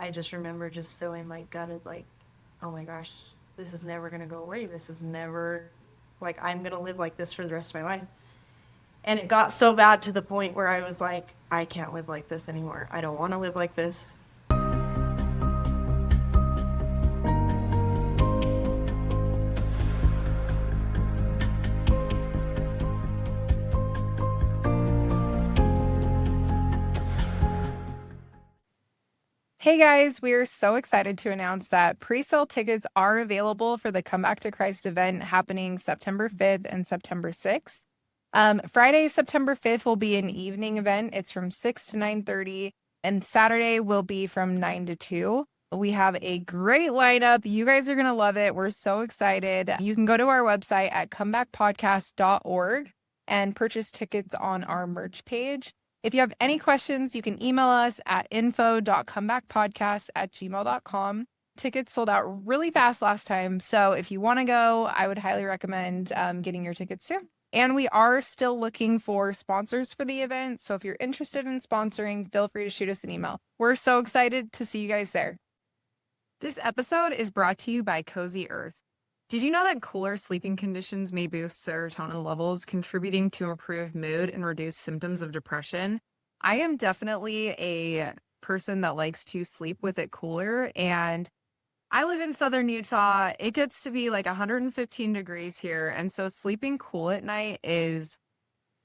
I just remember just feeling like gutted, like, oh my gosh, this is never going to go away. This is never, like, I'm going to live like this for the rest of my life. And it got so bad to the point where I was like, I can't live like this anymore. I don't want to live like this. Hey guys, we are so excited to announce that pre-sale tickets are available for the Come Back to Christ event happening September 5th and September 6th. Friday, September 5th will be an evening event. It's from 6 to 9:30, and Saturday will be from 9 to 2. We have a great lineup. You guys are going to love it. We're so excited. You can go to our website at comebackpodcast.org and purchase tickets on our merch page. If you have any questions, you can email us at info.comebackpodcast@gmail.com. Tickets sold out really fast last time, so if you want to go, I would highly recommend getting your tickets soon. And we are still looking for sponsors for the event, so if you're interested in sponsoring, feel free to shoot us an email. We're so excited to see you guys there. This episode is brought to you by Cozy Earth. Did you know that cooler sleeping conditions may boost serotonin levels, contributing to improved mood and reduce symptoms of depression? I am definitely a person that likes to sleep with it cooler, and I live in southern Utah. It gets to be like 115 degrees here, and so sleeping cool at night is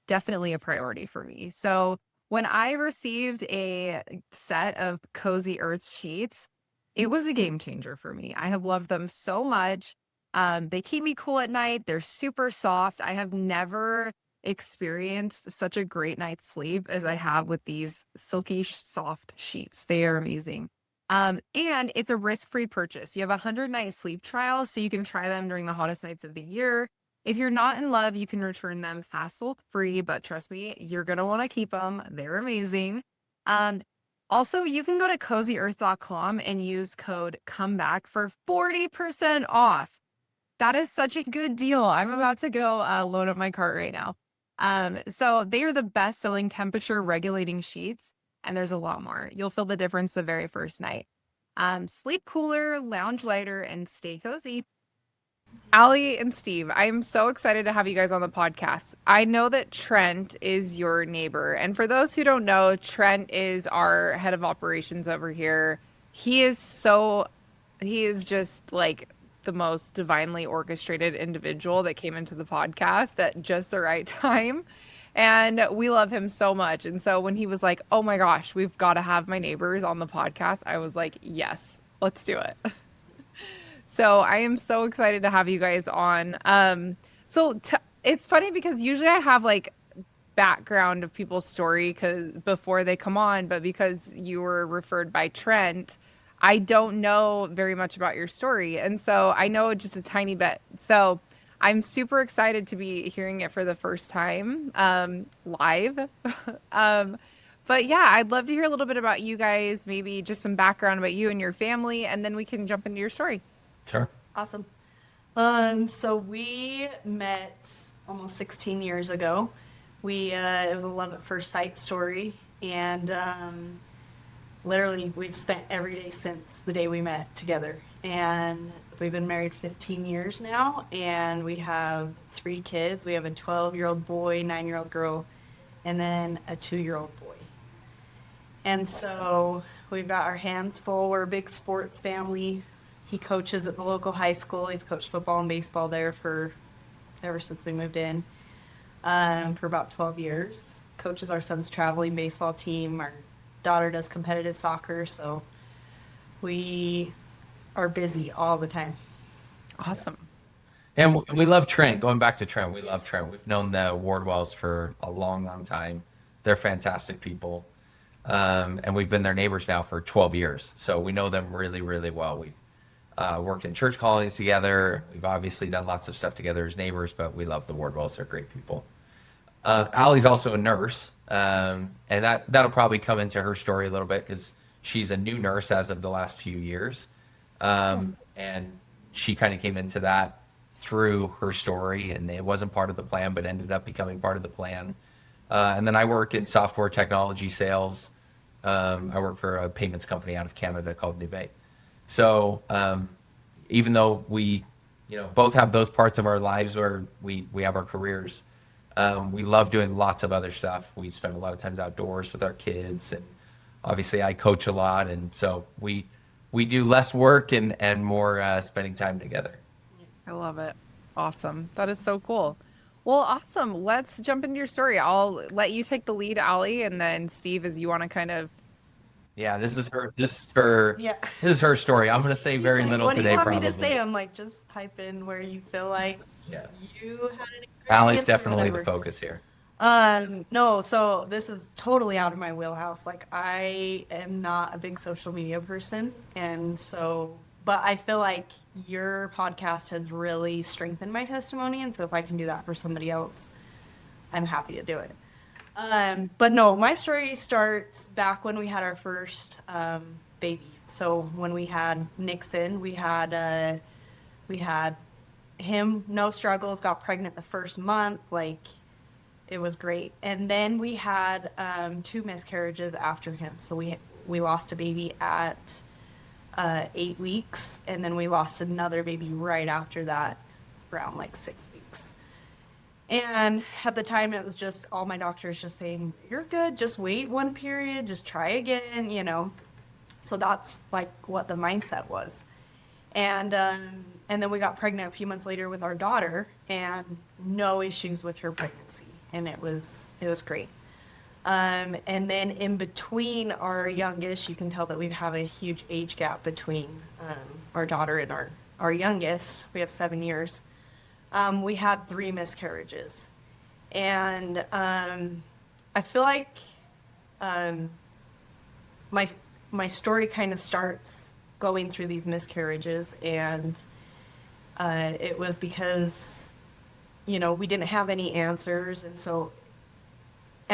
definitely a priority for me. So when I received a set of Cozy Earth sheets, it was a game changer for me. I have loved them so much. They keep me cool at night. They're super soft. I have never experienced such a great night's sleep as I have with these silky, soft sheets. They are amazing. And it's a risk-free purchase. You have a 100-night sleep trial, so you can try them during the hottest nights of the year. If you're not in love, you can return them hassle-free, but trust me, you're going to want to keep them. They're amazing. Also, you can go to cozyearth.com and use code COMEBACK for 40% off. That is such a good deal. I'm about to go load up my cart right now. So they are the best-selling temperature regulating sheets, and there's a lot more. You'll feel the difference the very first night. Sleep cooler, lounge lighter, and stay cozy. Allie and Steve, I'm so excited to have you guys on the podcast. I know that Trent is your neighbor, and for those who don't know, Trent is our head of operations over here. He is just like the most divinely orchestrated individual that came into the podcast at just the right time. And we love him so much. And so when he was like, oh my gosh, we've got to have my neighbors on the podcast, I was like, yes, let's do it. So I am so excited to have you guys on. It's funny because usually I have like background of people's story before they come on, but because you were referred by Trent, I don't know very much about your story. And so I know just a tiny bit. So I'm super excited to be hearing it for the first time live. But yeah, I'd love to hear a little bit about you guys, maybe just some background about you and your family, and then we can jump into your story. Sure. Awesome. So we met almost 16 years ago. It was a love at first sight story, and literally we've spent every day since the day we met together. And we've been married 15 years now, and we have 3 kids. We have a 12-year-old boy, 9-year-old girl, and then a 2-year-old boy. And so we've got our hands full. We're a big sports family. He coaches at the local high school. He's coached football and baseball there ever since we moved in, for about 12 years. Coaches our son's traveling baseball team. Our daughter does competitive soccer, so we are busy all the time. Awesome. And we love Trent. Going back to Trent, we love Trent. We've known the Wardwells for a long, long time. They're fantastic people. And we've been their neighbors now for 12 years. So we know them really, really well. We've worked in church colonies together. We've obviously done lots of stuff together as neighbors, but we love the Wardwells. They're great people. Allie's also a nurse, and that'll probably come into her story a little bit because she's a new nurse as of the last few years. And she kind of came into that through her story, and it wasn't part of the plan, but ended up becoming part of the plan. And then I work in software technology sales. I work for a payments company out of Canada called Nuvei. So even though we, both have those parts of our lives where we have our careers, we love doing lots of other stuff. We spend a lot of times outdoors with our kids, and obviously I coach a lot, and so we do less work and more spending time together. I love it. Awesome. That is so cool. Well, awesome. Let's jump into your story. I'll let you take the lead, Allie, and then Steve, as you want to kind of. Yeah, this is her Yeah. this is her story. I'm gonna say very little What do today, you want probably. me to say? I'm like, just type in where you feel like Yeah. you had an experience. Allie's or definitely the whatever. focus here. No, so this is totally out of my wheelhouse. Like, I am not a big social media person, and so, but I feel like your podcast has really strengthened my testimony, and so if I can do that for somebody else, I'm happy to do it. But no, my story starts back when we had our first baby. So when we had Nixon, we had him, no struggles, got pregnant the first month, like it was great. And then we had 2 miscarriages after him. So we lost a baby at 8 weeks, and then we lost another baby right after that, around like 6 weeks. And at the time, it was just all my doctors just saying, "You're good, just wait one period, just try again." So that's like what the mindset was. And then we got pregnant a few months later with our daughter, and no issues with her pregnancy, and it was great. And then in between our youngest, you can tell that we have a huge age gap between our daughter and our youngest. We have 7 years. We had 3 miscarriages, and I feel like my story kind of starts going through these miscarriages, and it was because we didn't have any answers, and so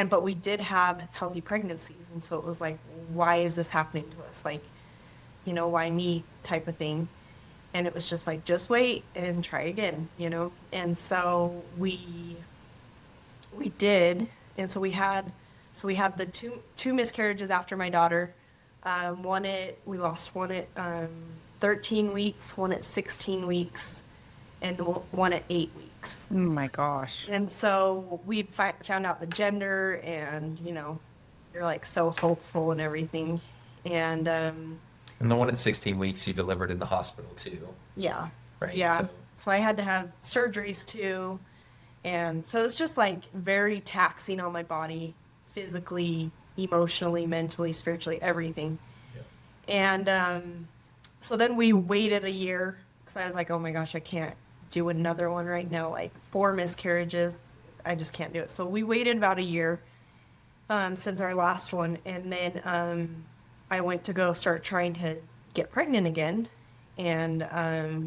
but we did have healthy pregnancies, and so it was like, why is this happening to us? Like, why me type of thing. And it was just like, just wait and try again, And so we did, and so we had the two miscarriages after my daughter. We lost one at 13 weeks, one at 16 weeks, and one at 8 weeks. Oh my gosh. And so we found out the gender, and you're like so hopeful and everything, and And the one at 16 weeks you delivered in the hospital too. yeah. Right. Yeah. So I had to have surgeries too. And so it's just like very taxing on my body, physically, emotionally, mentally, spiritually, everything. Yeah. And so then we waited a year, because I was like, oh my gosh, I can't do another one right now. Like 4 miscarriages, I just can't do it. So we waited about a year since our last one. And then I went to go start trying to get pregnant again, and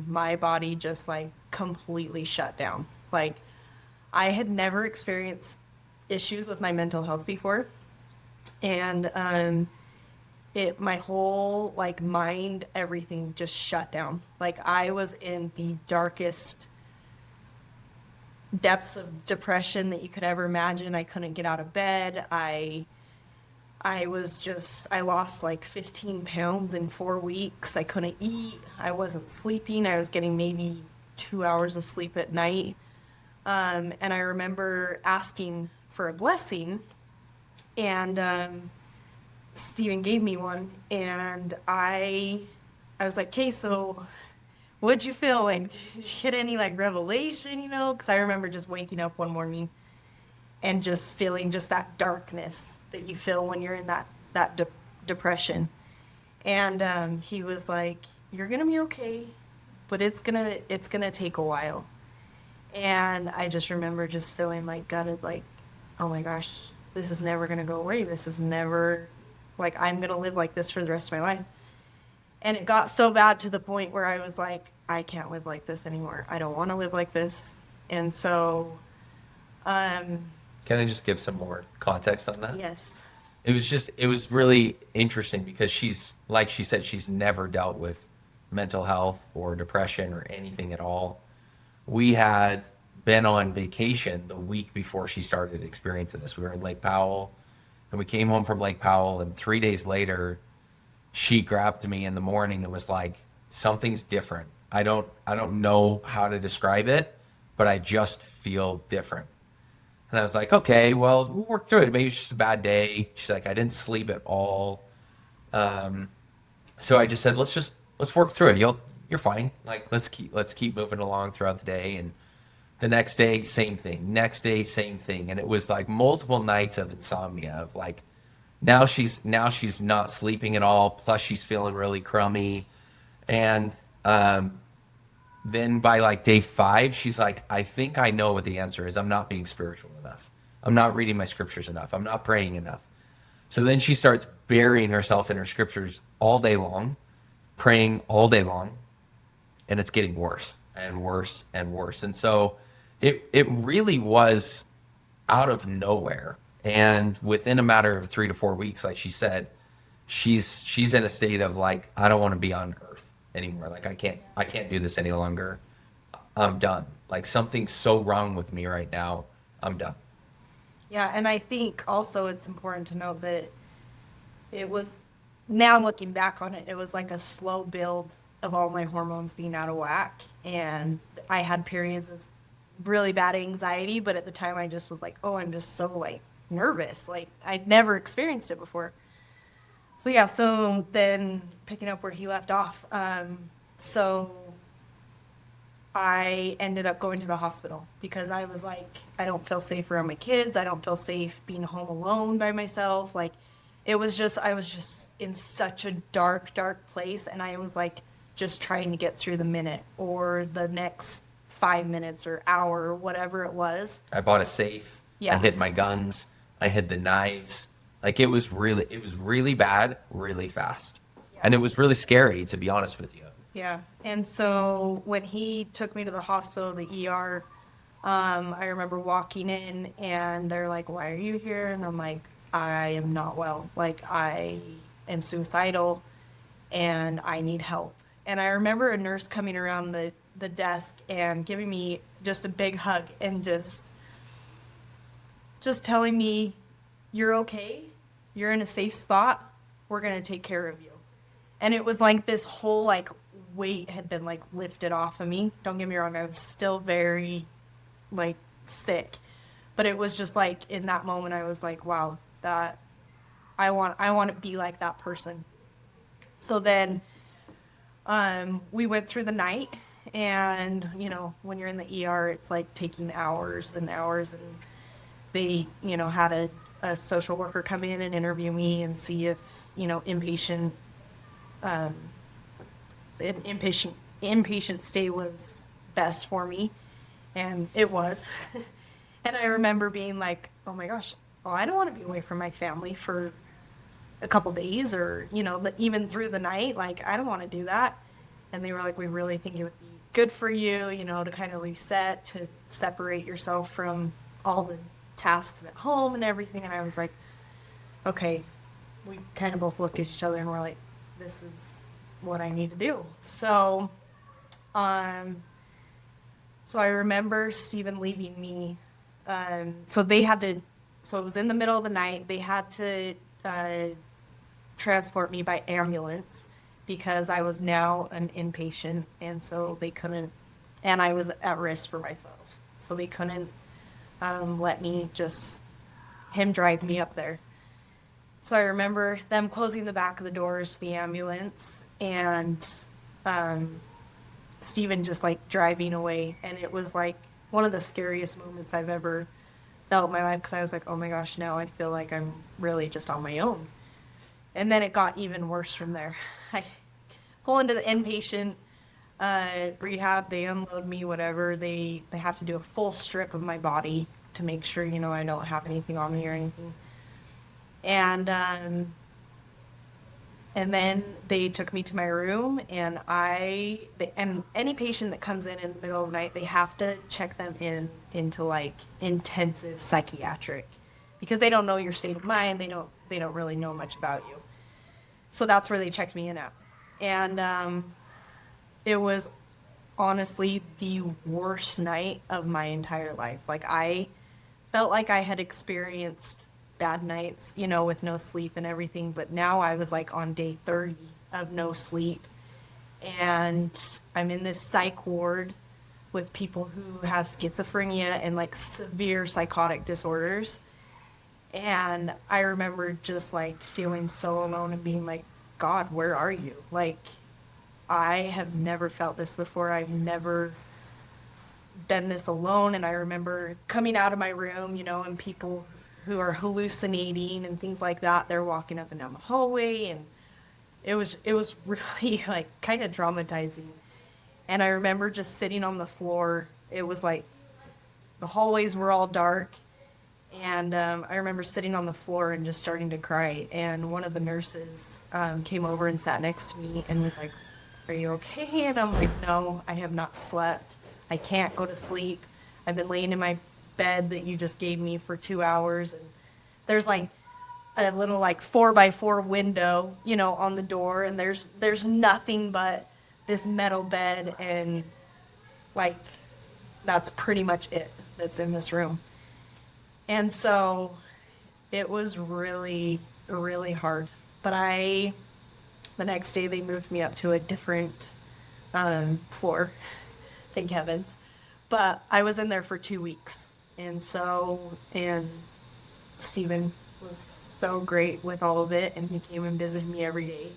my body just like completely shut down. Like, I had never experienced issues with my mental health before, and my whole like mind, everything just shut down. Like, I was in the darkest depths of depression that you could ever imagine. I couldn't get out of bed. I lost like 15 pounds in 4 weeks. I couldn't eat. I wasn't sleeping. I was getting maybe 2 hours of sleep at night. And I remember asking for a blessing, and Stephen gave me one, and I was like, okay, so what'd you feel? Like, did you get any like revelation, Because I remember just waking up one morning and just feeling just that darkness that you feel when you're in that depression. And he was like, you're gonna be okay, but it's gonna take a while. And I just remember just feeling like gutted, like, oh my gosh, this is never gonna go away. This is never, like, I'm gonna live like this for the rest of my life. And it got so bad to the point where I was like, I can't live like this anymore. I don't want to live like this. And so Can I just give some more context on that? yes. It was really interesting because like she said, she's never dealt with mental health or depression or anything at all. We had been on vacation the week before she started experiencing this. We were in Lake Powell, And we came home from Lake Powell, and 3 days later, she grabbed me in the morning and was like, something's different. I don't know how to describe it, but I just feel different. And I was like, okay, well, we'll work through it. Maybe it's just a bad day. She's like, I didn't sleep at all. So I just said, let's work through it. You're fine. Like, let's keep moving along throughout the day. And the next day, same thing. Next day, same thing. And it was like multiple nights of insomnia of like, now she's not sleeping at all. Plus she's feeling really crummy. And, then by like day 5, she's like, I think I know what the answer is. I'm not being spiritual enough. I'm not reading my scriptures enough. I'm not praying enough. So then she starts burying herself in her scriptures all day long, praying all day long, and it's getting worse and worse and worse. And so it really was out of nowhere. And within a matter of 3 to 4 weeks, like she said, she's in a state of like, I don't want to be on earth anymore. Like I can't do this any longer. I'm done. Like something's so wrong with me right now. I'm done. Yeah, and I think also it's important to note that it was, now looking back on it, it was like a slow build of all my hormones being out of whack. And I had periods of really bad anxiety, but at the time I just was like, oh, I'm just so like nervous. Like I'd never experienced it before. So yeah, so then picking up where he left off. So I ended up going to the hospital because I was like, I don't feel safe around my kids. I don't feel safe being home alone by myself. Like I was just in such a dark, dark place. And I was like, just trying to get through the minute or the next 5 minutes or hour or whatever it was. I bought a safe. Yeah. I hid my guns. I hid the knives. Like it was really bad, really fast. Yeah. And it was really scary, to be honest with you. Yeah. And so when he took me to the hospital, the ER, I remember walking in and they're like, why are you here? And I'm like, I am not well. Like I am suicidal and I need help. And I remember a nurse coming around the desk and giving me just a big hug and just telling me, you're okay. You're in a safe spot. We're going to take care of you. And it was like this whole like weight had been like lifted off of me. Don't get me wrong. I was still very like sick, but it was just like in that moment, I was like, wow, that I want to be like that person. So then, we went through the night and, you know, when you're in the ER, it's like taking hours and hours, and they, you know, had a social worker come in and interview me and see if, you know, inpatient stay was best for me. And it was. And I remember being like, oh my gosh, oh, I don't want to be away from my family for a couple days or, you know, even through the night. Like, I don't want to do that. And they were like, we really think it would be good for you, you know, to kind of reset, to separate yourself from all the tasks at home and everything. And I was like, okay. We kind of both looked at each other and we're like, this is what I need to do. So I remember Stephen leaving me. So it was in the middle of the night. They had to transport me by ambulance because I was now an inpatient, and so they couldn't, and I was at risk for myself. So they couldn't let me him drive me up there. So I remember them closing the back of the doors to the ambulance and Stephen just like driving away. And it was like one of the scariest moments I've ever felt in my life, because I was like, oh my gosh, now I feel like I'm really just on my own. And then it got even worse from there. I pull into the inpatient rehab, they unload me, whatever. They have to do a full strip of my body to make sure, you know, I don't have anything on me or anything. And then they took me to my room, and and any patient that comes in the middle of the night, they have to check them into like intensive psychiatric, because they don't know your state of mind. They don't really know much about you. So that's where they checked me in at. And it was honestly the worst night of my entire life. Like, I felt like I had experienced bad nights, you know, with no sleep and everything. But now I was like on day 30 of no sleep. And I'm in this psych ward with people who have schizophrenia and like severe psychotic disorders. And I remember just like feeling so alone and being like, God, where are you? Like, I have never felt this before. I've never been this alone. And I remember coming out of my room, you know, and people who are hallucinating and things like that, they're walking up and down the hallway, and it was really like kind of traumatizing. And I remember just sitting on the floor. It was like the hallways were all dark, and I remember sitting on the floor and just starting to cry. And one of the nurses came over and sat next to me and was like, "Are you okay?" And I'm like, "No, I have not slept. I can't go to sleep. I've been laying in my bed that you just gave me for 2 hours." And there's like a little like 4x4 window, you know, on the door, and there's nothing but this metal bed, and like that's pretty much it that's in this room. And so it was really, really hard. But the next day they moved me up to a different floor, thank heavens. But I was in there for 2 weeks. And Stephen was so great with all of it, and he came and visited me every day.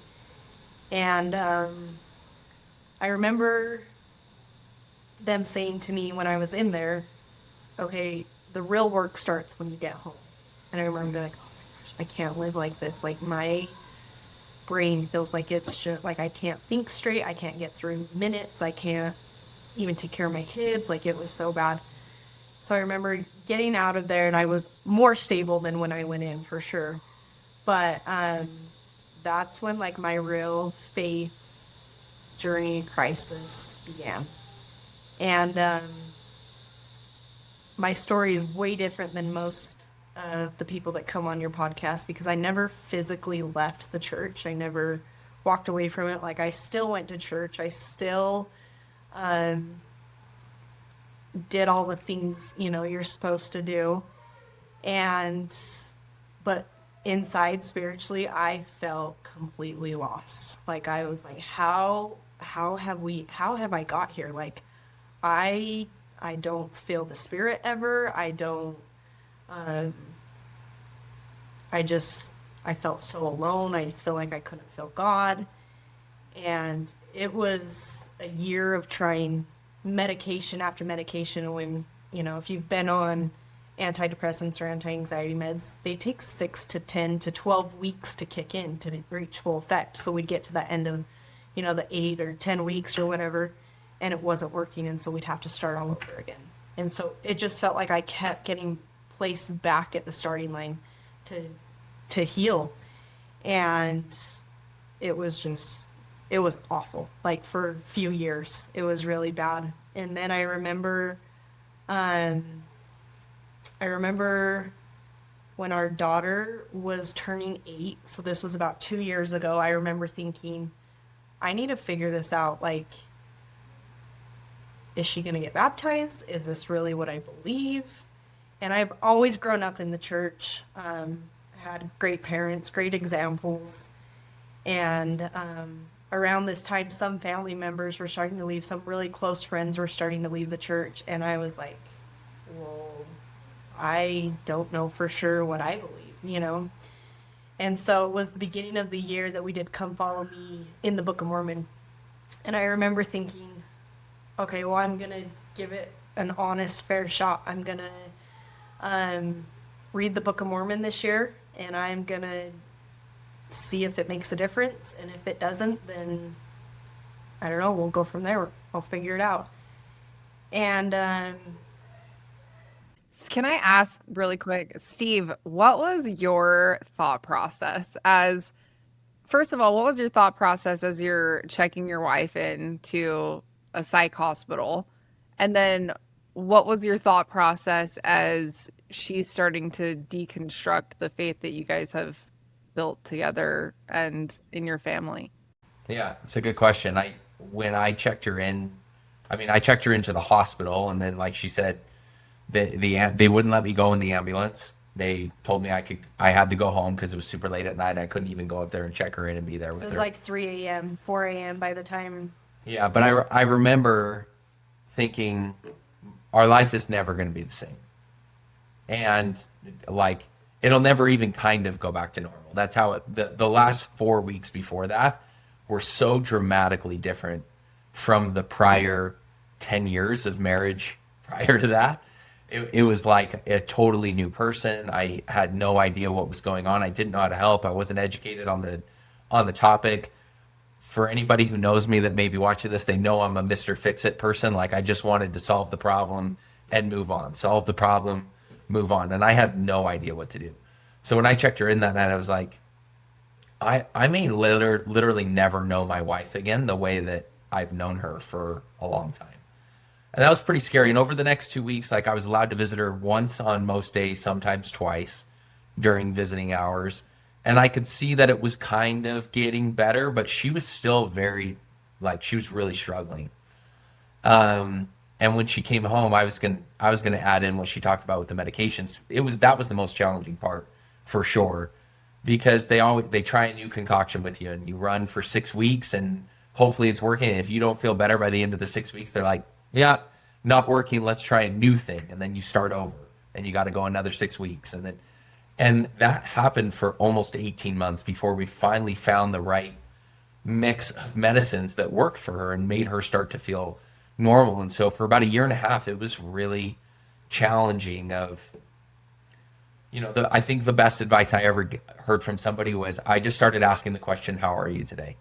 And I remember them saying to me when I was in there, "Okay, the real work starts when you get home." And I remember being like, "Oh my gosh, I can't live like this. Like, my brain feels like it's just like I can't think straight. I can't get through minutes. I can't even take care of my kids." Like, it was so bad. So I remember getting out of there, and I was more stable than when I went in, for sure. But that's when like my real faith journey crisis began. And my story is way different than most of the people that come on your podcast, because I never physically left the church. I never walked away from it. Like, I still went to church. I still did all the things, you know, you're supposed to do. But inside, spiritually, I felt completely lost. Like, I was like, how have I got here? Like, I don't feel the Spirit ever. I don't, I felt so alone. I feel like I couldn't feel God. And it was a year of trying medication after medication. When, you know, if you've been on antidepressants or anti-anxiety meds, they take 6 to 10 to 12 weeks to kick in to reach full effect. So we'd get to the end of, you know, the 8 or 10 weeks or whatever, and it wasn't working, and so we'd have to start all over again. And so it just felt like I kept getting placed back at the starting line to heal. And it was awful. Like, for a few years it was really bad. And then I remember when our daughter was turning 8, so this was about 2 years ago, I remember thinking, I need to figure this out. Like, is she going to get baptized? Is this really what I believe? And I've always grown up in the church, had great parents, great examples. And around this time, some family members were starting to leave. Some really close friends were starting to leave the church. And I was like, well, I don't know for sure what I believe, you know? And so it was the beginning of the year that we did Come Follow Me in the Book of Mormon. And I remember thinking, okay, well, I'm going to give it an honest, fair shot. I'm going to read the Book of Mormon this year, and I'm going to see if it makes a difference. And if it doesn't, then I don't know, we'll go from there. I'll figure it out. And can I ask really quick, Steve, what was your thought process first of all, what was your thought process as you're checking your wife into a psych hospital? And then what was your thought process as she's starting to deconstruct the faith that you guys have built together and in your family? Yeah, it's a good question. When I checked her in, I checked her into the hospital, and then, like she said, they wouldn't let me go in the ambulance. They told me I had to go home because it was super late at night. I couldn't even go up there and check her in and be there with It was her. like 3 a.m., 4 a.m. by the time. Yeah, but I remember thinking our life is never going to be the same. And like it'll never even kind of go back to normal. That's how the last 4 weeks before that were so dramatically different from the prior 10 years of marriage prior to that. It was like a totally new person. I had no idea what was going on. I didn't know how to help. I wasn't educated on the topic. For anybody who knows me that may be watching this, they know I'm a Mr. Fix-It person. Like I just wanted to solve the problem and move on. Solve the problem, move on. And I had no idea what to do. So when I checked her in that night, I was like, I may literally never know my wife again the way that I've known her for a long time. And that was pretty scary. And over the next 2 weeks, like I was allowed to visit her once on most days, sometimes twice during visiting hours. And I could see that it was kind of getting better, but she was still she was really struggling. And when she came home, I was gonna add in what she talked about with the medications. That was the most challenging part for sure, because they try a new concoction with you and you run for 6 weeks and hopefully it's working. And if you don't feel better by the end of the 6 weeks, they're like, yeah, not working. Let's try a new thing. And then you start over and you got to go another 6 weeks. And that happened for almost 18 months before we finally found the right mix of medicines that worked for her and made her start to feel normal. And so for about a year and a half, it was really challenging I think the best advice I ever heard from somebody was I just started asking the question, how are you today?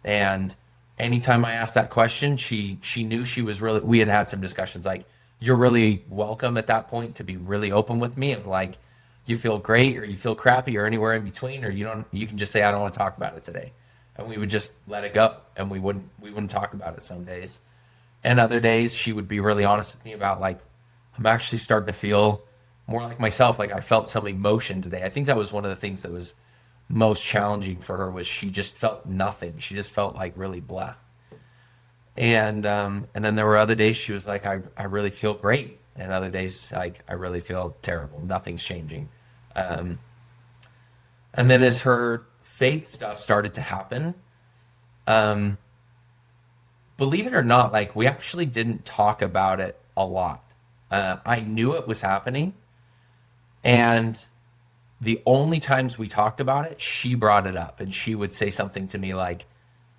And anytime I asked that question, she knew she was really, we had some discussions like, you're really welcome at that point to be really open with me of like, you feel great or you feel crappy or anywhere in between, or you can just say, I don't want to talk about it today. And we would just let it go and we wouldn't talk about it some days. And other days she would be really honest with me about like, I'm actually starting to feel more like myself. Like I felt some emotion today. I think that was one of the things that was most challenging for her was she just felt nothing. She just felt like really blah. And then there were other days she was like, I really feel great. And other days, like, I really feel terrible. Nothing's changing. And then as her faith stuff started to happen, believe it or not, like we actually didn't talk about it a lot. I knew it was happening. And the only times we talked about it, she brought it up and she would say something to me like,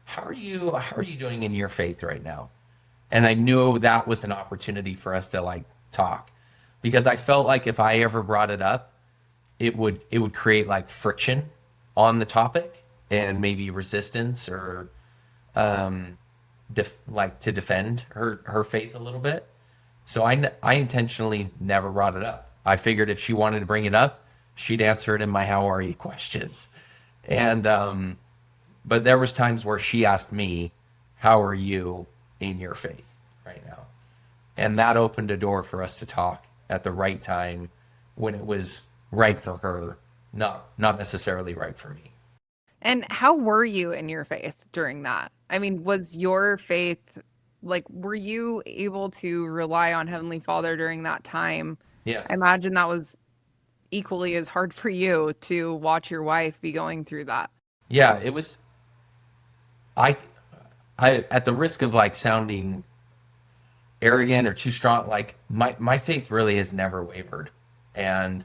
how are you doing in your faith right now? And I knew that was an opportunity for us to like talk, because I felt like if I ever brought it up, it would create like friction on the topic and maybe resistance or to defend her faith a little bit. So I intentionally never brought it up. I figured if she wanted to bring it up, she'd answer it in my how are you questions. And but there was times where she asked me, how are you in your faith right now? And that opened a door for us to talk at the right time when it was right for her, not necessarily right for me. And how were you in your faith during that? I mean, was your faith, like, were you able to rely on Heavenly Father during that time? Yeah. I imagine that was equally as hard for you to watch your wife be going through that. Yeah, it was. I at the risk of like sounding arrogant or too strong, like my faith really has never wavered. And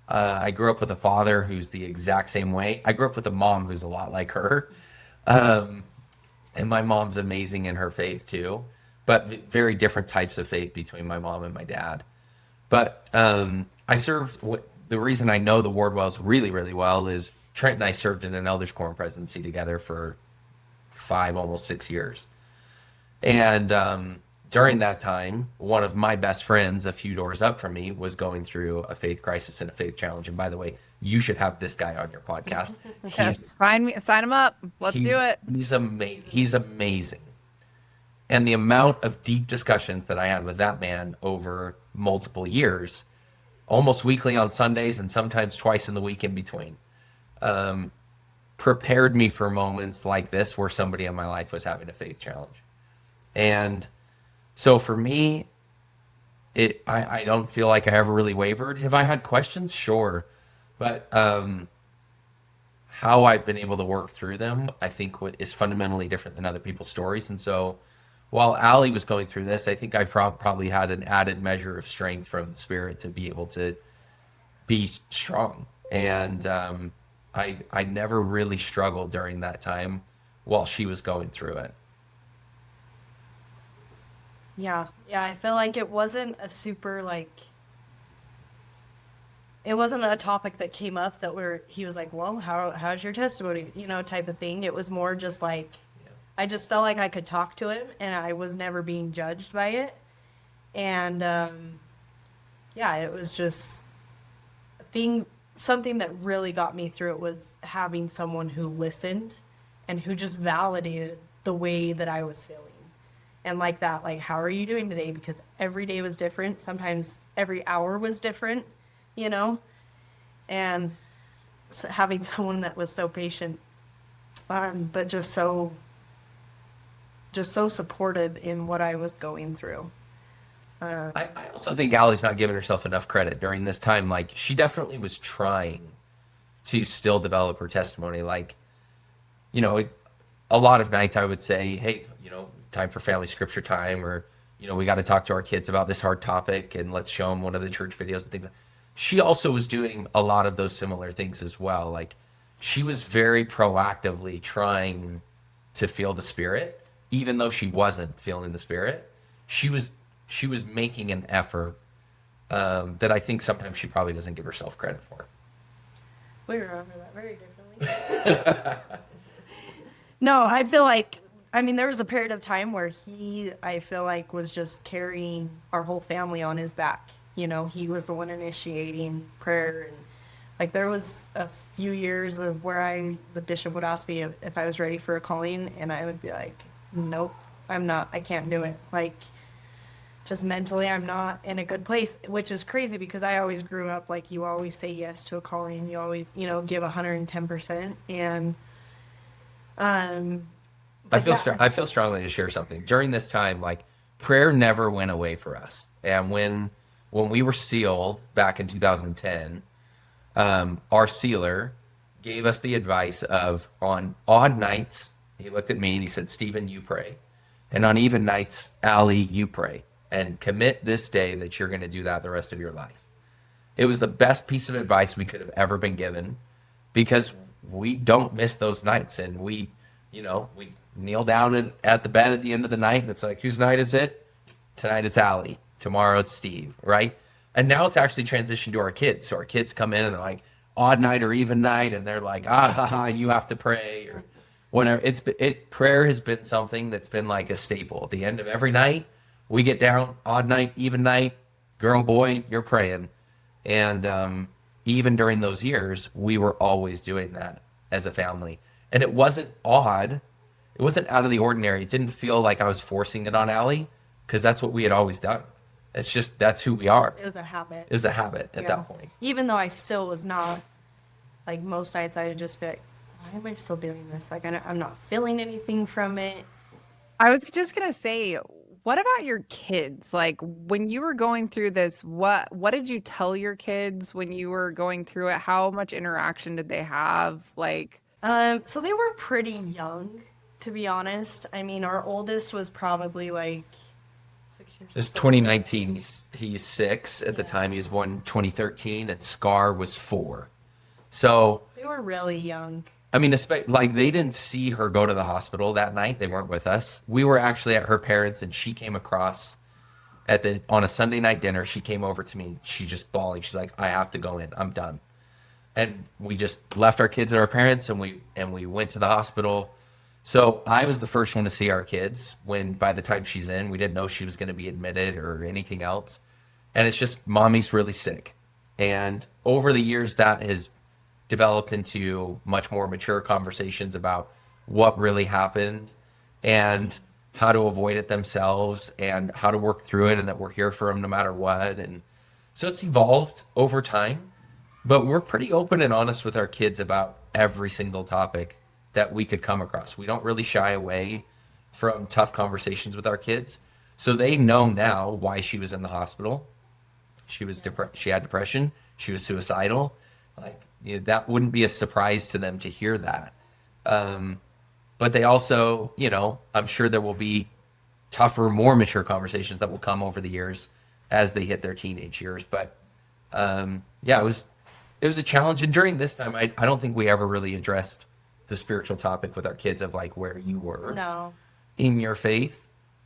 I grew up with a father who's the exact same way. I grew up with a mom who's a lot like her. And my mom's amazing in her faith too, but very different types of faith between my mom and my dad. But I served, the reason I know the Wardwells really, really well is Trent and I served in an elders quorum presidency together for 5, almost 6 years. And during that time, one of my best friends a few doors up from me was going through a faith crisis and a faith challenge. And by the way, you should have this guy on your podcast. Yes, sign him up. Let's do it. He's amazing. And the amount of deep discussions that I had with that man over multiple years, almost weekly on Sundays and sometimes twice in the week in between, prepared me for moments like this where somebody in my life was having a faith challenge. And so for me, I don't feel like I ever really wavered. Have I had questions? Sure. But how I've been able to work through them, I think is fundamentally different than other people's stories. And so while Allie was going through this, I think I probably had an added measure of strength from the Spirit to be able to be strong. And I never really struggled during that time while she was going through it. Yeah, yeah, I feel like it wasn't a super it wasn't a topic that came up that he was like, well, how's your testimony, type of thing. It was more just like, I just felt like I could talk to him and I was never being judged by it. And yeah, it was just something that really got me through it was having someone who listened and who just validated the way that I was feeling. And like that, like, how are you doing today? Because every day was different. Sometimes every hour was different, and so having someone that was so patient, but just so supportive in what I was going through. I also think Allie's not giving herself enough credit during this time. Like, she definitely was trying to still develop her testimony. Like, a lot of nights I would say, hey, time for family scripture time, or, we got to talk to our kids about this hard topic and let's show them one of the church videos and things. She also was doing a lot of those similar things as well. Like, she was very proactively trying to feel the Spirit, even though she wasn't feeling the Spirit. She was making an effort that I think sometimes she probably doesn't give herself credit for. We remember that very differently. No, I feel like, there was a period of time where I feel like, was just carrying our whole family on his back. He was the one initiating prayer. And like, there was a few years of where the bishop would ask me if I was ready for a calling, and I would be like, nope, I'm not, I can't do it. Like, just mentally, I'm not in a good place, which is crazy because I always grew up like, you always say yes to a calling. You always, give 110%. And, I feel strongly to share something. During this time, like, prayer never went away for us. And when we were sealed back in 2010, our sealer gave us the advice of, on odd nights, he looked at me and he said, Stephen, you pray. And on even nights, Allie, you pray. And commit this day that you're going to do that the rest of your life. It was the best piece of advice we could have ever been given, because we don't miss those nights. And we kneel down at the bed at the end of the night, and it's like, whose night is it? Tonight it's Allie. Tomorrow it's Steve, right? And now it's actually transitioned to our kids. So our kids come in and they're like, odd night or even night, and they're like, you have to pray, or whatever. Prayer has been something that's been like a staple. At the end of every night, we get down, odd night, even night, girl, boy, you're praying. And even during those years, we were always doing that as a family. And it wasn't odd. It wasn't out of the ordinary. It didn't feel like I was forcing it on Allie, because that's what we had always done. It's just, that's who we are. It was a habit. It was a habit at that point. Even though I still was not, like, most nights I would just be like, why am I still doing this? Like, I'm not feeling anything from it. I was just going to say, what about your kids? Like, when you were going through this, what did you tell your kids when you were going through it? How much interaction did they have? Like, so they were pretty young, to be honest. Our oldest was probably like 6 years. This is 2019. He's 6 at the time. He was born 2013, and Scar was 4. So they were really young. Like, they didn't see her go to the hospital that night. They weren't with us. We were actually at her parents', and she came across on a Sunday night dinner. She came over to me. She just bawling. She's like, I have to go in. I'm done. And we just left our kids at our parents, and we went to the hospital. So I was the first one to see our kids when, by the time she's in, we didn't know she was going to be admitted or anything else. And it's just, mommy's really sick. And over the years, that has developed into much more mature conversations about what really happened and how to avoid it themselves and how to work through it, and that we're here for them no matter what. And so it's evolved over time, but we're pretty open and honest with our kids about every single topic that we could come across. We don't really shy away from tough conversations with our kids. So they know now why she was in the hospital. She was she had depression. She was suicidal. Like, you know, that wouldn't be a surprise to them to hear that. But they also, you know, I'm sure there will be tougher, more mature conversations that will come over the years as they hit their teenage years. But yeah, it was a challenge. And during this time, I don't think we ever really addressed the spiritual topic with our kids of like where you were No. in your faith,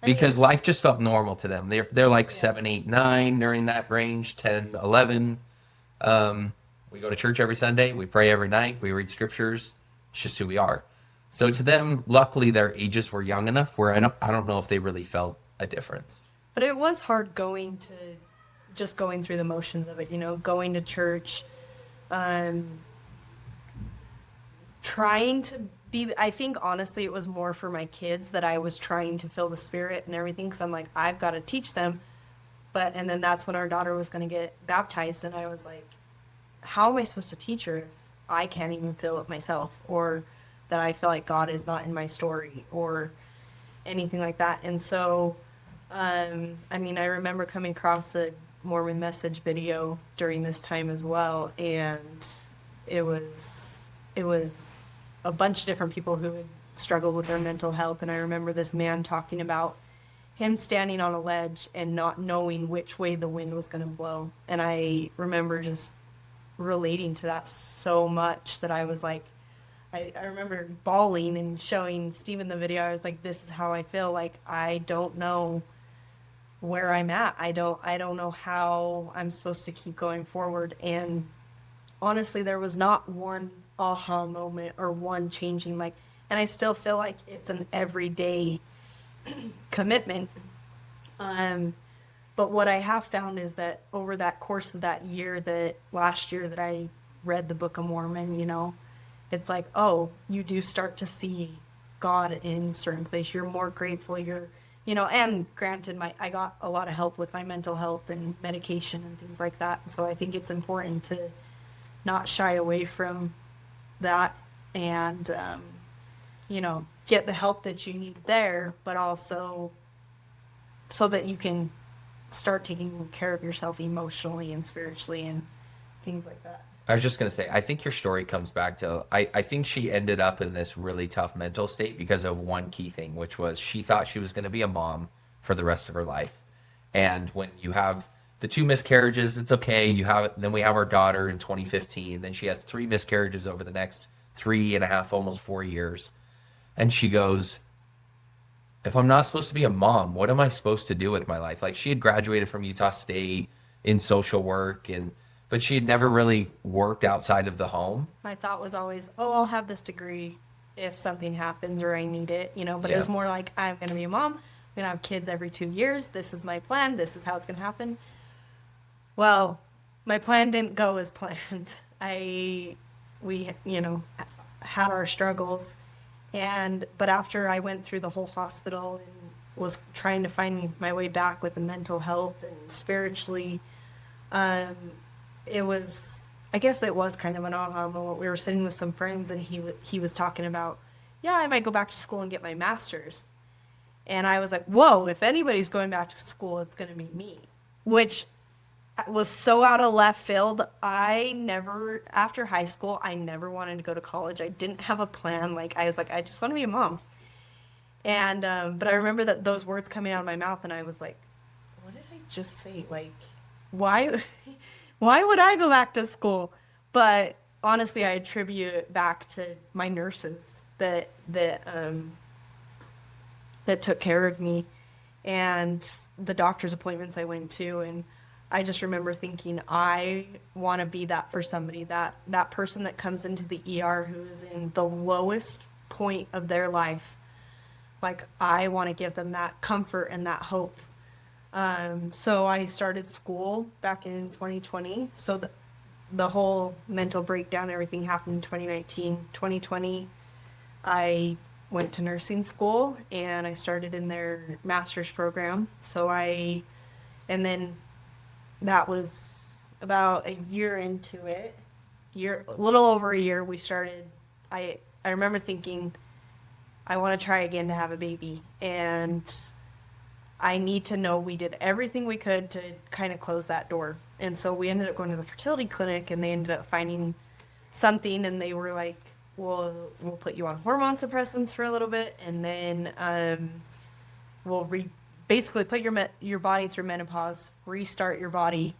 because life just felt normal to them. They're like 7, 8, 9 during that range, 10, 11. We go to church every Sunday. We pray every night. We read scriptures. It's just who we are. So to them, luckily, their ages were young enough where I don't know if they really felt a difference. But it was hard going through the motions of it, you know, going to church, trying to be, I think honestly it was more for my kids that I was trying to feel the Spirit and everything, because I'm like, I've got to teach them. And then that's when our daughter was going to get baptized, and I was like, how am I supposed to teach her if I can't even feel it myself, or that I feel like God is not in my story, or anything like that. And so, I mean, I remember coming across a Mormon Message video during this time as well, and it was a bunch of different people who had struggled with their mental health. And I remember this man talking about him standing on a ledge and not knowing which way the wind was going to blow. And I remember just relating to that so much that I was like, I remember bawling and showing Steven the video. I was like, this is how I feel. Like, I don't know where I'm at. I don't know how I'm supposed to keep going forward. And honestly, there was not one aha moment or one changing, like, and I still feel like it's an everyday commitment. But what I have found is that over that course of that year, that last year that I read the Book of Mormon, you know, it's like, oh, you do start to see God in certain place. You're more grateful. You're, you know, and granted, I got a lot of help with my mental health and medication and things like that. So I think it's important to not shy away from that, and, you know, get the help that you need there, but also so that you can start taking care of yourself emotionally and spiritually and things like that. I was just going to say, I think your story comes back to, I think she ended up in this really tough mental state because of one key thing, which was she thought she was going to be a mom for the rest of her life. And when you have the 2 miscarriages, it's okay. Then we have our daughter in 2015. Then she has 3 miscarriages over the next 3.5, almost 4 years. And she goes, if I'm not supposed to be a mom, what am I supposed to do with my life? Like, she had graduated from Utah State in social work, but she had never really worked outside of the home. My thought was always, oh, I'll have this degree if something happens or I need it, you know, but it was more like, I'm going to be a mom. I'm going to have kids every 2 years. This is my plan. This is how it's going to happen. Well, my plan didn't go as planned. We, you know, had our struggles. But after I went through the whole hospital and was trying to find my way back with the mental health and spiritually, I guess it was kind of an aha moment. We were sitting with some friends, and he was talking about, yeah, I might go back to school and get my master's. And I was like, whoa, if anybody's going back to school, it's going to be me, which was so out of left field. After high school, I never wanted to go to college. I didn't have a plan. Like, I was like, I just want to be a mom. And, but I remember those words coming out of my mouth, and I was like, what did I just say? Like, why would I go back to school? But honestly, I attribute it back to my nurses that took care of me, and the doctor's appointments I went to. And I just remember thinking, I want to be that for somebody, that person that comes into the ER who is in the lowest point of their life. Like, I want to give them that comfort and that hope. So I started school back in 2020. So the whole mental breakdown, everything happened in 2019. 2020, I went to nursing school, and I started in their master's program. And then that was about a year into it, a little over a year, we started. I remember thinking, I want to try again to have a baby. And I need to know we did everything we could to kind of close that door. And so we ended up going to the fertility clinic, and they ended up finding something, and they were like, well, we'll put you on hormone suppressants for a little bit, and then we'll basically put your body through menopause, restart your body,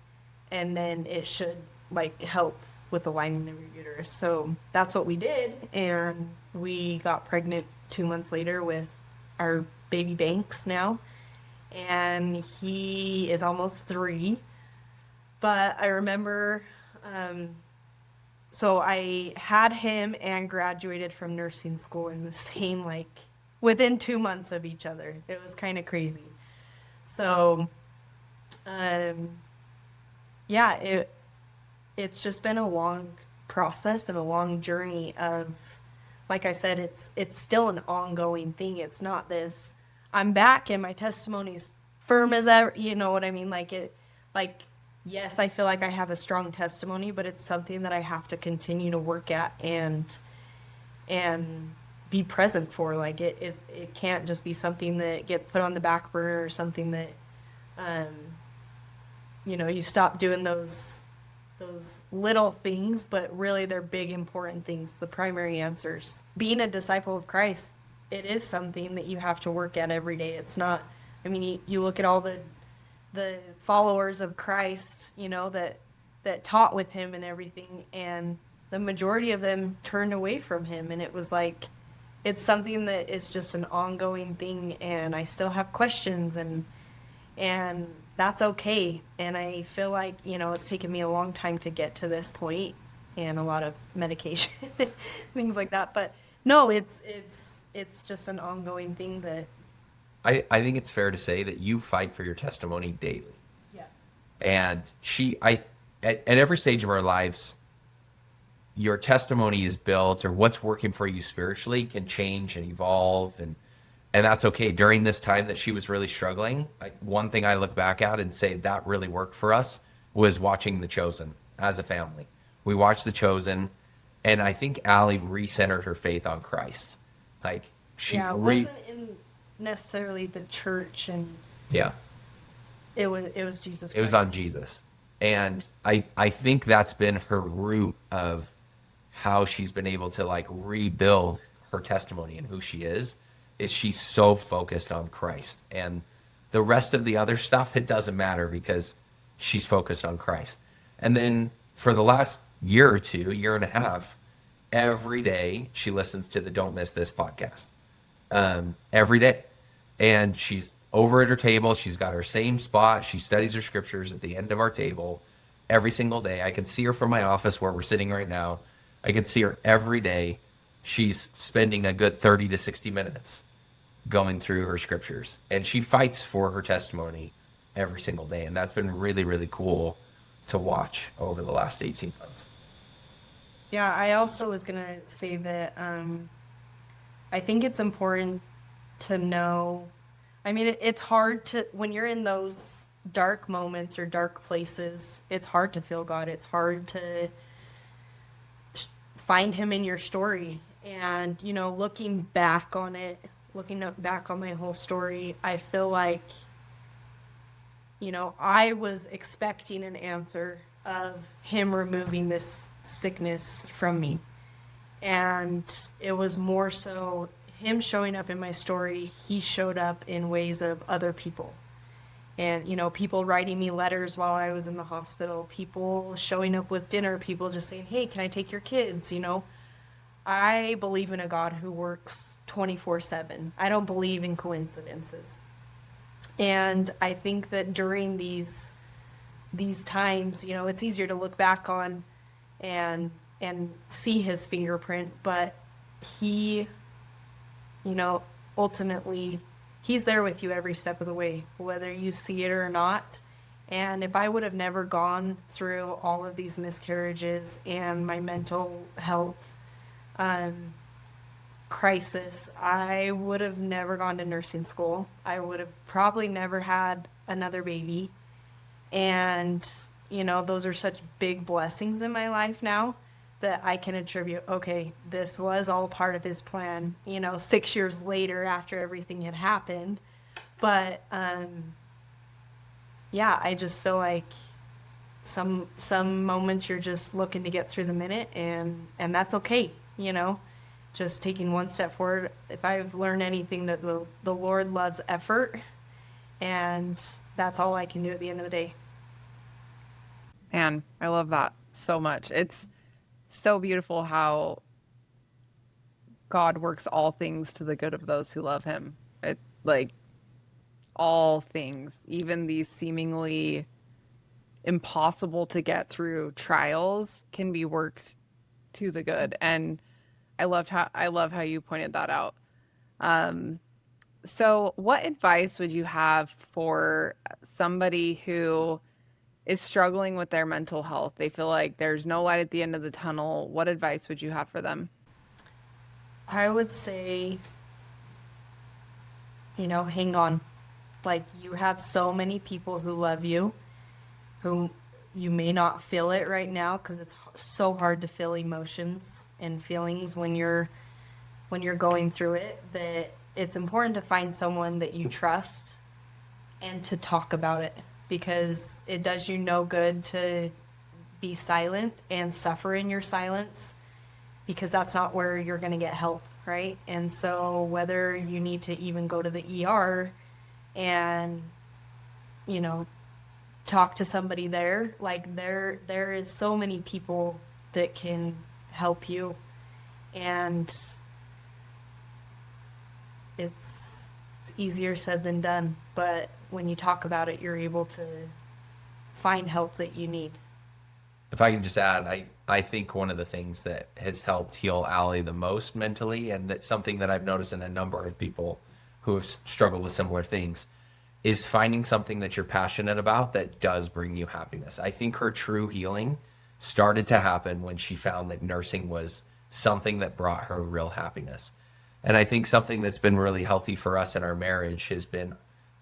and then it should like help with the lining of your uterus. So that's what we did, and we got pregnant 2 months later with our baby Banks now, and he is almost 3. But I remember, so I had him and graduated from nursing school in the same, like, within 2 months of each other. It was kind of crazy. So, yeah, it's just been a long process and a long journey of, like I said, it's still an ongoing thing. It's not this, I'm back and my testimony's firm as ever, you know what I mean? Yes, I feel like I have a strong testimony, but it's something that I have to continue to work at and be present for. Like it can't just be something that gets put on the back burner, or something that, you stop doing those little things, but really they're big, important things, the primary answers. Being a disciple of Christ, it is something that you have to work at every day. It's not, I mean, you look at all the followers of Christ, that taught with him and everything, and the majority of them turned away from him. And it was like, it's something that is just an ongoing thing, and I still have questions, and that's okay. And I feel like, it's taken me a long time to get to this point, and a lot of medication, things like that. But no, it's just an ongoing thing that I think it's fair to say that you fight for your testimony daily. Yeah. And at every stage of our lives, your testimony is built, or what's working for you spiritually can change and evolve, and that's okay. During this time that she was really struggling, one thing I look back at and say that really worked for us was watching The Chosen as a family. We watched The Chosen, and I think Allie recentered her faith on Christ. Like she wasn't in necessarily the church, and it was Jesus Christ. It was on Jesus. And I think that's been her root of how she's been able to like rebuild her testimony and who she is she's so focused on Christ. And the rest of the other stuff, it doesn't matter, because she's focused on Christ. And then for the last year or two, year and a half, every day she listens to the Don't Miss This podcast. Every day. And she's over at her table. She's got her same spot. She studies her scriptures at the end of our table every single day. I can see her from my office where we're sitting right now. I can see her every day. She's spending a good 30 to 60 minutes going through her scriptures, and she fights for her testimony every single day. And that's been really, really cool to watch over the last 18 months. Yeah, I also was going to say that I think it's important to know, I mean, it's hard to, when you're in those dark moments or dark places, it's hard to feel God. It's hard to find him in your story. And, looking back on my whole story, I feel like, I was expecting an answer of him removing this sickness from me. And it was more so him showing up in my story. He showed up in ways of other people. And, people writing me letters while I was in the hospital, people showing up with dinner, people just saying, hey, can I take your kids? I believe in a God who works 24/7. I don't believe in coincidences. And I think that during these times, it's easier to look back on and see his fingerprint, but he, ultimately, he's there with you every step of the way, whether you see it or not. And if I would have never gone through all of these miscarriages and my mental health crisis, I would have never gone to nursing school. I would have probably never had another baby. And, those are such big blessings in my life now that I can attribute, okay, this was all part of his plan, 6 years later after everything had happened. But yeah, I just feel like some moments you're just looking to get through the minute, and that's okay, you know. Just taking one step forward. If I've learned anything, that the Lord loves effort, and that's all I can do at the end of the day. Man, I love that so much. It's so beautiful how God works all things to the good of those who love him. It like all things, even these seemingly impossible to get through trials can be worked to the good. And I love how you pointed that out. So what advice would you have for somebody who is struggling with their mental health? They feel like there's no light at the end of the tunnel. What advice would you have for them? I would say, hang on. Like, you have so many people who love you, who you may not feel it right now, because it's so hard to feel emotions and feelings when you're going through it, that it's important to find someone that you trust and to talk about it, because it does you no good to be silent and suffer in your silence, because that's not where you're going to get help, right? And so whether you need to even go to the ER and, talk to somebody there, like there is so many people that can help you, and it's easier said than done, but when you talk about it, you're able to find help that you need. If I can just add, I think one of the things that has helped heal Allie the most mentally, and that's something that I've noticed in a number of people who have struggled with similar things, is finding something that you're passionate about that does bring you happiness. I think her true healing started to happen when she found that nursing was something that brought her real happiness. And I think something that's been really healthy for us in our marriage has been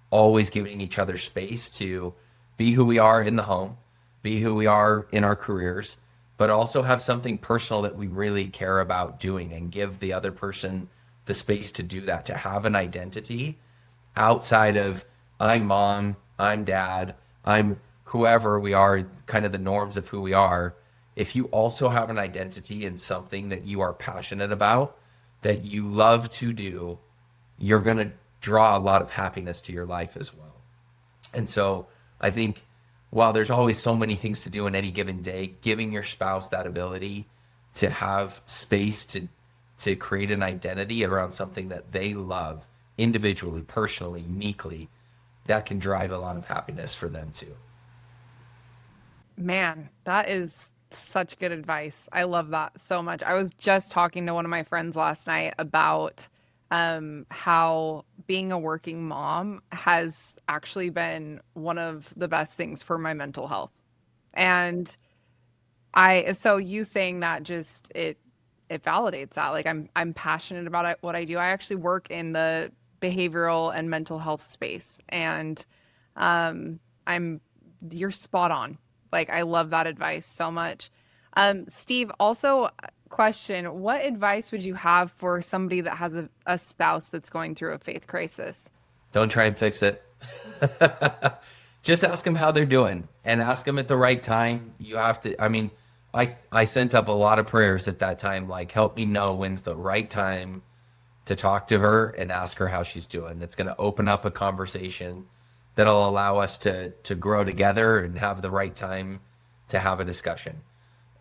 always giving each other space to be who we are in the home, be who we are in our careers, but also have something personal that we really care about doing, and give the other person the space to do that, to have an identity outside of I'm mom, I'm dad, I'm whoever we are, kind of the norms of who we are. If you also have an identity in something that you are passionate about, that you love to do, you're going to draw a lot of happiness to your life as well. And so I think while there's always so many things to do in any given day, giving your spouse that ability to have space to create an identity around something that they love individually, personally, uniquely, that can drive a lot of happiness for them too. Man, that is such good advice. I love that so much. I was just talking to one of my friends last night about how being a working mom has actually been one of the best things for my mental health. And so you saying that just it validates that. Like I'm passionate about what I do. I actually work in the behavioral and mental health space, and I'm you're spot on. Like I love that advice so much. Steve, also question, what advice would you have for somebody that has a spouse that's going through a faith crisis? Don't try and fix it. Just ask them how they're doing, and ask them at the right time. You have to, I mean, I sent up a lot of prayers at that time, like, help me know when's the right time to talk to her and ask her how she's doing. That's going to open up a conversation that'll allow us to grow together and have the right time to have a discussion.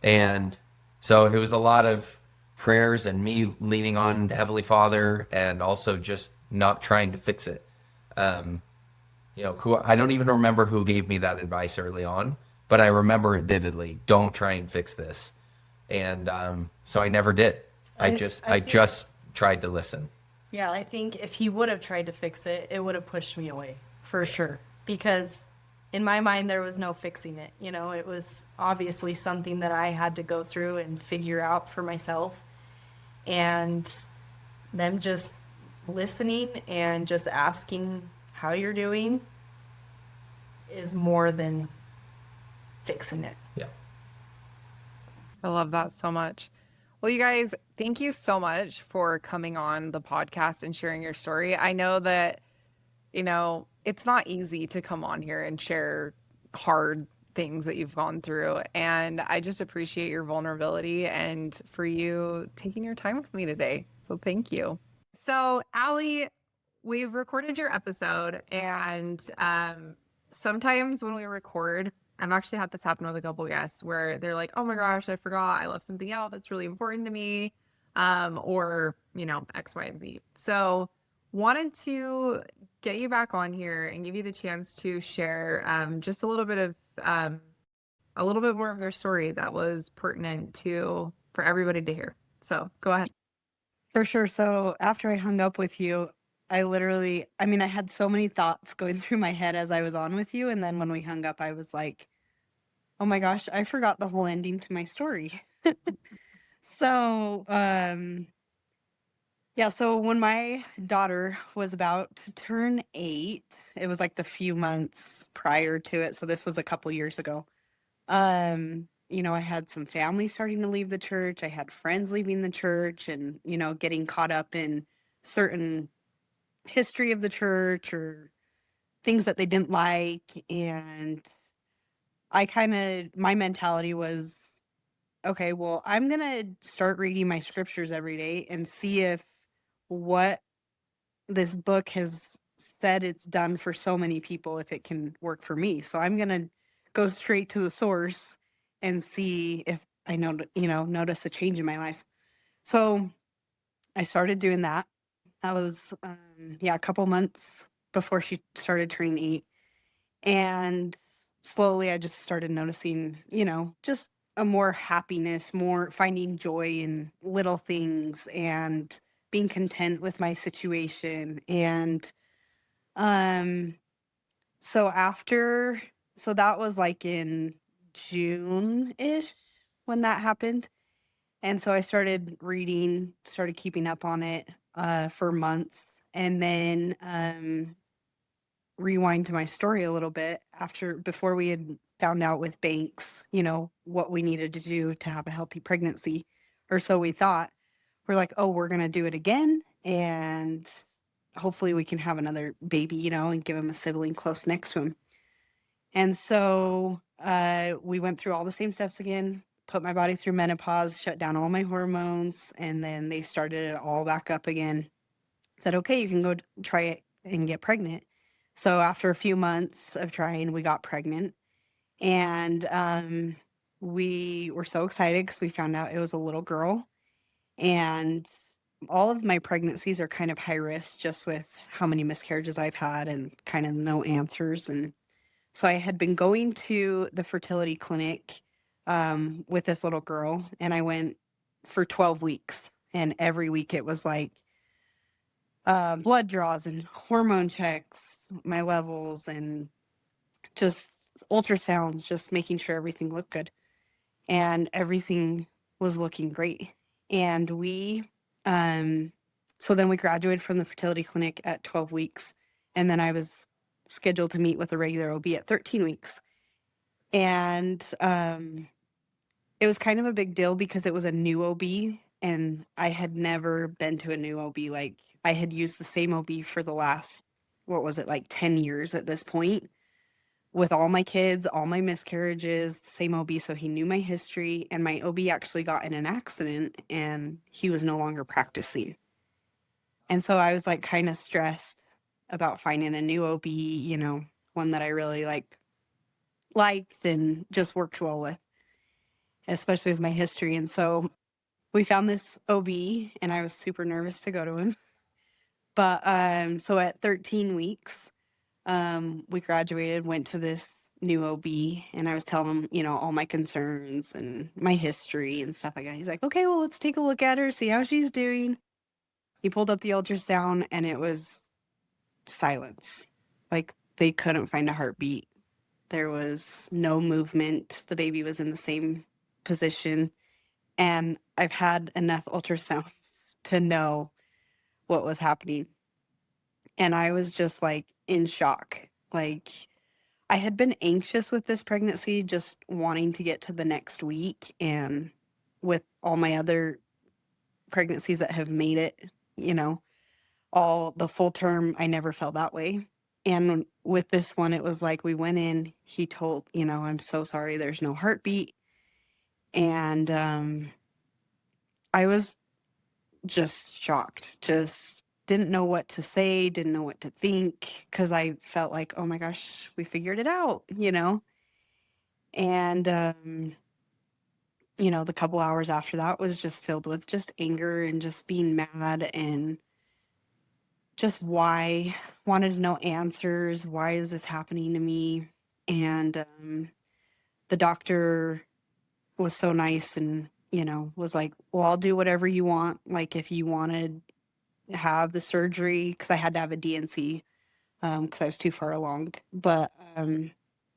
And so it was a lot of prayers and me leaning on Heavenly Father, and also just not trying to fix it. Who I don't even remember who gave me that advice early on, but I remember it vividly. Don't try and fix this. And so I never did. I just tried to listen. Yeah, I think if he would have tried to fix it, it would have pushed me away for sure. Because in my mind, there was no fixing it. It was obviously something that I had to go through and figure out for myself. And them just listening and just asking how you're doing is more than fixing it. Yeah. I love that so much. Well, you guys, thank you so much for coming on the podcast and sharing your story. I know that You know, it's not easy to come on here and share hard things that you've gone through. And I just appreciate your vulnerability and for you taking your time with me today. So thank you. So, Allie, we've recorded your episode, and sometimes when we record, I've actually had this happen with a couple guests where they're like, "Oh my gosh, I forgot I left something out that's really important to me," or you know, X, Y, and Z. So, wanted to get you back on here and give you the chance to share just a little bit more of their story that was pertinent to for everybody to hear. So, go ahead. For sure. So after I hung up with you, I mean, I had so many thoughts going through my head as I was on with you. And then when we hung up, I was like, oh my gosh, I forgot the whole ending to my story. So, yeah, so when my daughter was about to turn 8, it was like the few months prior to it. So this was a couple years ago. I had some family starting to leave the church. I had friends leaving the church and, getting caught up in certain history of the church or things that they didn't like. And my mentality was, okay, well, I'm going to start reading my scriptures every day and see if what this book has said it's done for so many people, if it can work for me. So I'm going to go straight to the source and see if I notice a change in my life. So I started doing that. That was, a couple months before she started turning 8. And slowly I just started noticing, just a more happiness, more finding joy in little things and being content with my situation. And um so that was like in June-ish when that happened. And so I started reading, started keeping up on it for months. And then rewind to my story a little bit before we had found out with banks, what we needed to do to have a healthy pregnancy, or so we thought. We're like, oh, we're gonna do it again, and hopefully we can have another baby, and give him a sibling close next to him. And so we went through all the same steps again, put my body through menopause, shut down all my hormones, and then they started it all back up again. Said, okay, you can go try it and get pregnant. So after a few months of trying, we got pregnant. And we were so excited because we found out it was a little girl. And all of my pregnancies are kind of high risk just with how many miscarriages I've had and kind of no answers. And so I had been going to the fertility clinic with this little girl, and I went for 12 weeks. And every week it was like blood draws and hormone checks, my levels, and just ultrasounds, just making sure everything looked good. And everything was looking great. And so then we graduated from the fertility clinic at 12 weeks. And then I was scheduled to meet with a regular OB at 13 weeks. And it was kind of a big deal because it was a new OB. And I had never been to a new OB. Like, I had used the same OB for the last, what was it, like 10 years at this point, with all my kids, all my miscarriages, same OB. So he knew my history. And my OB actually got in an accident and he was no longer practicing. And so I was like kind of stressed about finding a new OB, one that I really liked and just worked well with, especially with my history. And so we found this OB and I was super nervous to go to him. But so at 13 weeks, we graduated, went to this new OB, and I was telling him, all my concerns and my history and stuff like that. He's like, okay, well, let's take a look at her, see how she's doing. He pulled up the ultrasound and it was silence. Like, they couldn't find a heartbeat. There was no movement. The baby was in the same position. And I've had enough ultrasounds to know what was happening. And I was just like in shock. Like, I had been anxious with this pregnancy, just wanting to get to the next week. And with all my other pregnancies that have made it, all the full term, I never felt that way. And with this one, it was like we went in, he told, I'm so sorry, there's no heartbeat. And I was just shocked, just didn't know what to say, didn't know what to think, because I felt like, oh my gosh, we figured it out. And, the couple hours after that was just filled with just anger and just being mad and just why, wanted to know answers. Why is this happening to me? And the doctor was so nice and, was like, well, I'll do whatever you want. Like if you wanted to have the surgery, because I had to have a DNC because I was too far along. But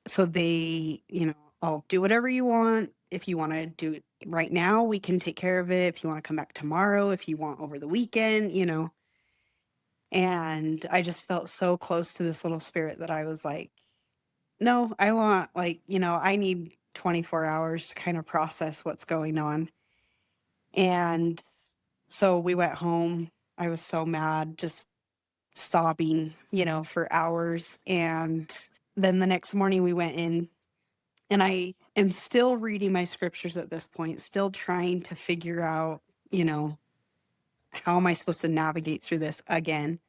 so they, I'll do whatever you want. If you want to do it right now, we can take care of it. If you want to come back tomorrow, if you want over the weekend. And I just felt so close to this little spirit that I was like, no, I want, like, I need 24 hours to kind of process what's going on. And so we went home. I was so mad, just sobbing, for hours. And then the next morning we went in, and I am still reading my scriptures at this point, still trying to figure out, how am I supposed to navigate through this again?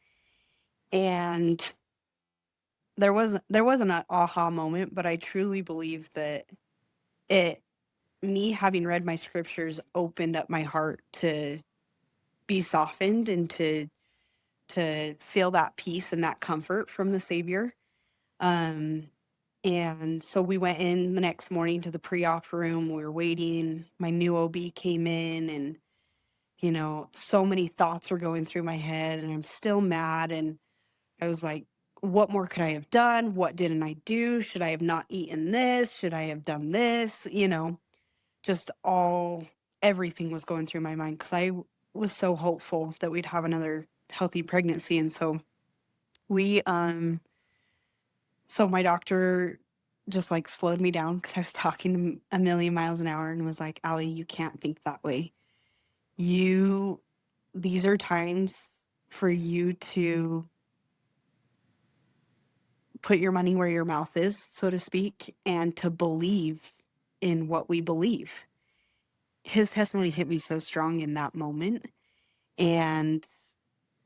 And there wasn't an aha moment, but I truly believe that me having read my scriptures opened up my heart to be softened and to feel that peace and that comfort from the Savior. And so we went in the next morning to the pre-op room. We were waiting. My new OB came in, and so many thoughts were going through my head, and I'm still mad. And I was like, what more could I have done? What didn't I do? Should I have not eaten this? Should I have done this? Just everything was going through my mind because I was so hopeful that we'd have another healthy pregnancy. And so we, so my doctor just like slowed me down because I was talking a million miles an hour and was like, Allie, you can't think that way. These are times for you to put your money where your mouth is, so to speak, and to believe in what we believe. His testimony hit me so strong in that moment. And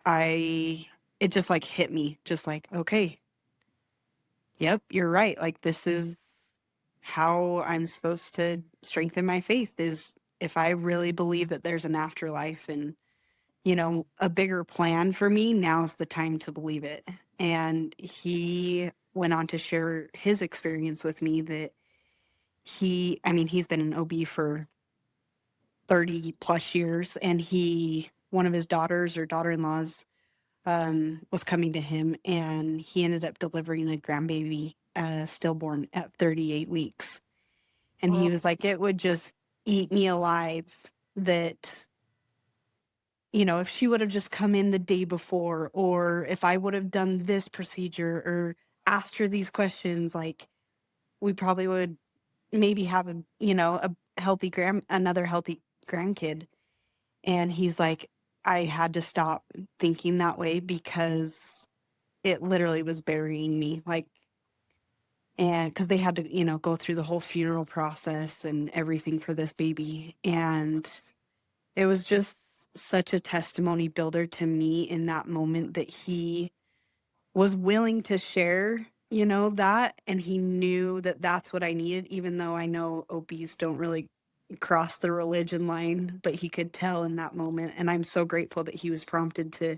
it just like hit me, just like, okay, yep, you're right. Like, this is how I'm supposed to strengthen my faith, is if I really believe that there's an afterlife and, a bigger plan for me, now's the time to believe it. And he went on to share his experience with me that he's been an OB for 30 plus years, and one of his daughters or daughter-in-laws was coming to him, and he ended up delivering a grandbaby, stillborn at 38 weeks. And he was like, it would just eat me alive that, if she would have just come in the day before, or if I would have done this procedure or asked her these questions, like, we probably would maybe have another healthy grandkid. And he's like, I had to stop thinking that way because it literally was burying me. Like, and because they had to, go through the whole funeral process and everything for this baby. And it was just such a testimony builder to me in that moment that he was willing to share, that. And he knew that that's what I needed, even though I know OBs don't really cross the religion line, but he could tell in that moment. And I'm so grateful that he was prompted to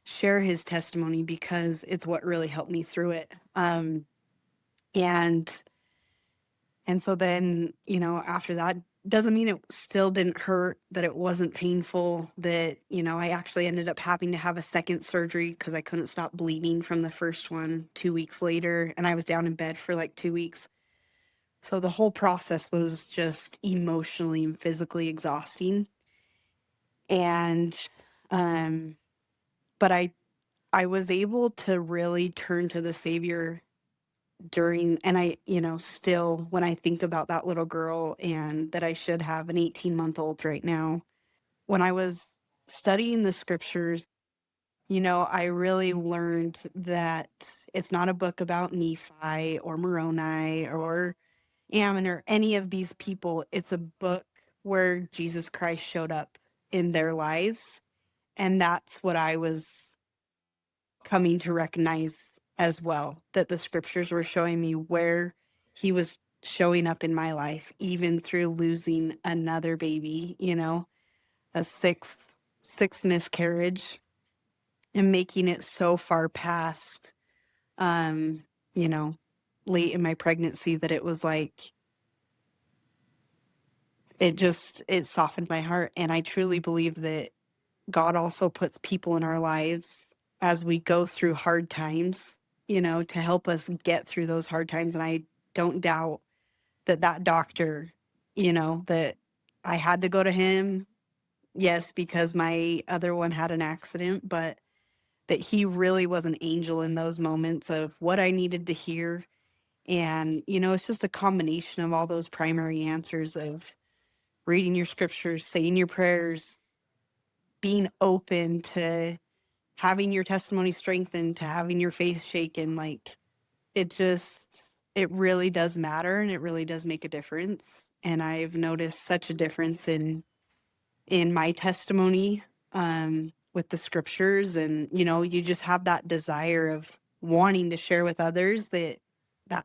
share his testimony because it's what really helped me through it. And so then, after that, doesn't mean it still didn't hurt, that it wasn't painful, that, I actually ended up having to have a second surgery because I couldn't stop bleeding from the first one 2 weeks later. And I was down in bed for like 2 weeks. So the whole process was just emotionally and physically exhausting. And, but I was able to really turn to the Savior and I, still, when I think about that little girl and that I should have an 18-month-old right now, when I was studying the scriptures, I really learned that it's not a book about Nephi or Moroni or Ammon or any of these people. It's a book where Jesus Christ showed up in their lives. And that's what I was coming to recognize as well, that the scriptures were showing me where he was showing up in my life, even through losing another baby, a sixth miscarriage, and making it so far past, um, you know, late in my pregnancy that it was like, it softened my heart. And I truly believe that God also puts people in our lives as we go through hard times, to help us get through those hard times. And I don't doubt that doctor, that I had to go to him. Yes, because my other one had an accident, but that he really was an angel in those moments of what I needed to hear. And, it's just a combination of all those primary answers of reading your scriptures, saying your prayers, being open to having your testimony strengthened, to having your faith shaken. Like, it really does matter, and it really does make a difference. And I've noticed such a difference in my testimony, with the scriptures. And, you just have that desire of wanting to share with others that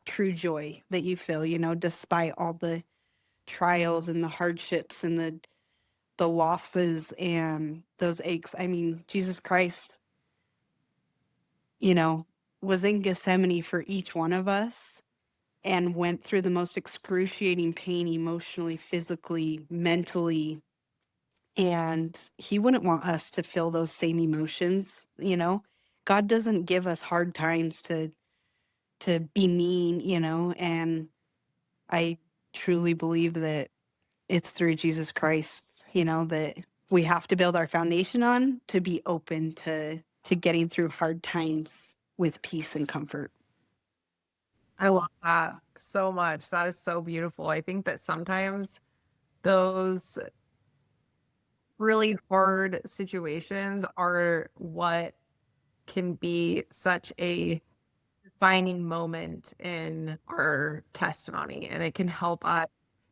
true joy that you feel, despite all the trials and the hardships and the losses and those aches. I mean, Jesus Christ, you know, was in Gethsemane for each one of us and went through the most excruciating pain emotionally, physically, mentally. And he wouldn't want us to feel those same emotions. God doesn't give us hard times to be mean. And I truly believe that it's through Jesus Christ, that we have to build our foundation on to be open to getting through hard times with peace and comfort. I love that so much. That is so beautiful. I think that sometimes those really hard situations are what can be such a defining moment in our testimony. And it can help us,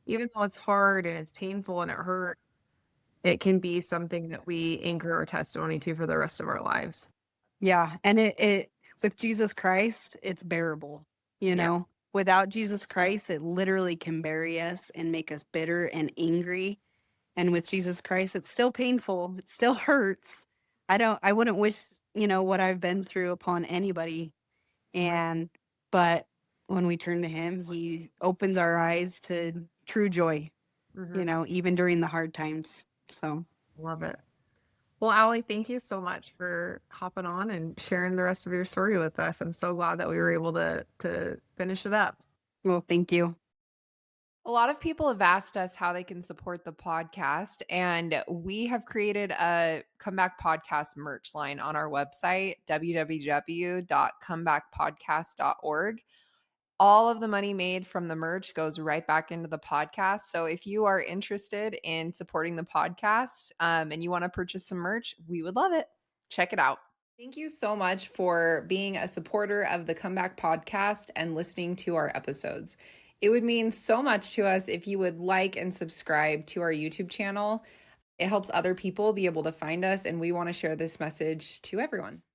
even though it's hard and it's painful and it hurts, it can be something that we anchor our testimony to for the rest of our lives. Yeah, and it with Jesus Christ, it's bearable, Yeah. Without Jesus Christ, it literally can bury us and make us bitter and angry. And with Jesus Christ, it's still painful. It still hurts. I wouldn't wish, what I've been through upon anybody. But when we turn to him, he opens our eyes to true joy, even during the hard times. So, Love it. Well, Allie, thank you so much for hopping on and sharing the rest of your story with us. I'm so glad that we were able to finish it up. well, thank you. A lot of people have asked us how they can support the podcast, and we have created a Comeback Podcast merch line on our website, www.comebackpodcast.org. All of the money made from the merch goes right back into the podcast. So if you are interested in supporting the podcast, and you want to purchase some merch, we would love it. Check it out. Thank you so much for being a supporter of the Comeback Podcast and listening to our episodes. It would mean so much to us if you would like and subscribe to our YouTube channel. It helps other people be able to find us, and we want to share this message to everyone.